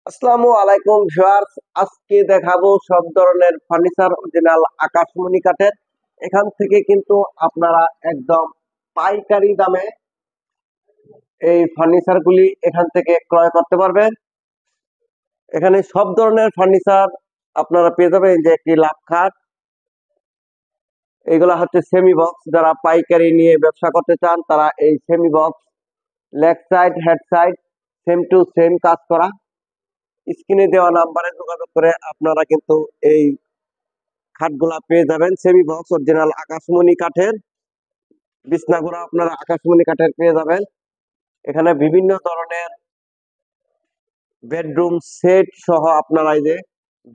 আসসালামু আলাইকুম ভিউয়ার্স। আজকে দেখাবো সব ধরনের ফার্নিচার অরিজিনাল আকাশমণি কাঠের। এখান থেকে কিন্তু আপনারা একদম পাইকারি দামে এই ফার্নিচার গুলি এখান থেকে ক্রয় করতে পারবেন। এখানে সব ধরনের ফার্নিচার আপনারা পেয়ে যাবেন। যে একটি লাভ খাট, এগুলা হচ্ছে সেমি বক্স। যারা পাইকারি নিয়ে ব্যবসা করতে চান তারা এই semi box, leg side head side same to same কাজ করা, স্ক্রিনে দেওয়া নাম্বারে যোগাযোগ করে আপনারা কিন্তু এই খাটগুলা পেয়ে যাবেন। সেমি বক্স অরিজিনাল আকাশমণি কাঠের বিছনাগুলো আপনারা আকাশমণি কাঠের পেয়ে যাবেন। এখানে বিভিন্ন ধরনের বেডরুম সেট সহ আপনারা এই যে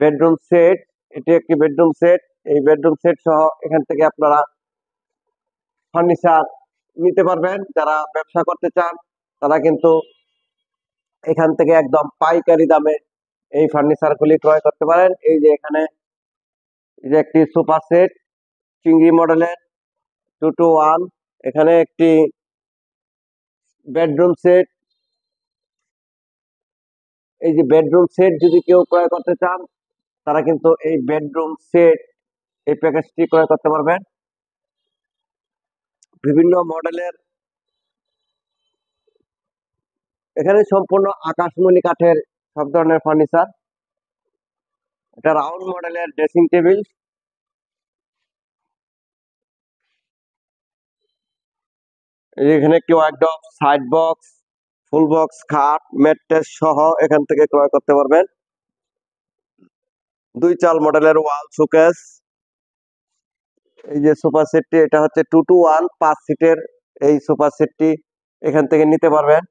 বেডরুম সেট, এটি একটি বেডরুম সেট। এই বেডরুম সেট সহ এখান থেকে আপনারা ফার্নিচার নিতে পারবেন। যারা ব্যবসা করতে চান তারা কিন্তু এখান থেকে একদম পাইকারি দামে এই ফার্নিচার গুলি ক্রয় করতে পারেন। এই যে এখানে এই যে একটি সোফা সেট চিংড়ি মডেলের 2-to-1, এখানে একটি বেডরুম সেট। এই যে বেডরুম সেট যদি কেউ ক্রয় করতে চান তারা কিন্তু এই বেডরুম সেট এই প্যাকেজটি ক্রয় করতে পারবেন। বিভিন্ন মডেলের এখানে সম্পূর্ণ আকাশমণি কাঠের সব ধরনের ফার্নিচার। এটা রাউন্ড মডেলের ড্রেসিং টেবিল। এখানে একটি wardrobe, side box, full box খাট, ম্যাট্রেস সহ এখান থেকে ক্রয় করতে পারবেন। 2 চাল মডেলের ওয়াল শোকেস। এই যে সোফা সেটটি, এটা হচ্ছে 2-to-1 5 সিটের এই সোফা সেটটি এখান থেকে নিতে পারবেন।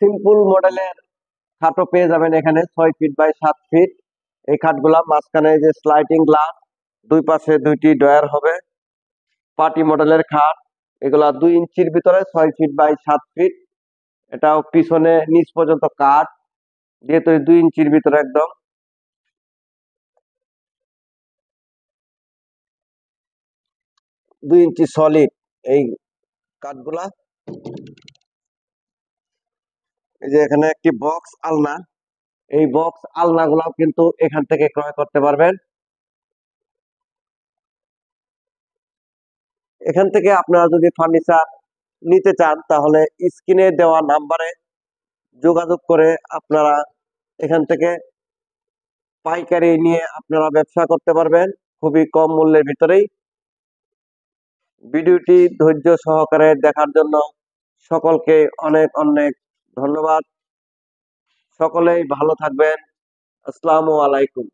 সিম্পল মডেলের খাটও পেয়ে যাবেন এখানে 6 ফিট বাই 7 ফিট। এই খাটগুলা মাঝখানে যে স্লাইডিং গ্লাস, দুই পাশে দুইটি ডয়ার হবে। পার্টি মডেলের খাট, এগুলা 2 ইঞ্চির ভিতরে 6 ফিট বাই 7 ফিট। এটাও পিছনে নিচ পর্যন্ত কাঠ দিয়ে তৈরি, 2 ইঞ্চির ভিতরে একদম। 2 ইঞ্চি সলিড এই কাঠগুলা। এই যে এখানে একটি বক্স আলনা, এই বক্স আলনা গুলাও কিন্তু এখান থেকে ক্রয় করতে পারবেন। এখান থেকে আপনারা যদি ফার্নিচার নিতে চান তাহলে স্ক্রিনে দেওয়া নাম্বারে যোগাযোগ করে আপনারা এখান থেকে পাইকারি নিয়ে আপনারা ব্যবসা করতে পারবেন খুবই কম মূল্যের ভিতরেই। ভিডিওটি ধৈর্য সহকারে দেখার জন্য সকলকে অনেক অনেক ধন্যবাদ। সকলেই ভালো থাকবেন। আসসালামু আলাইকুম।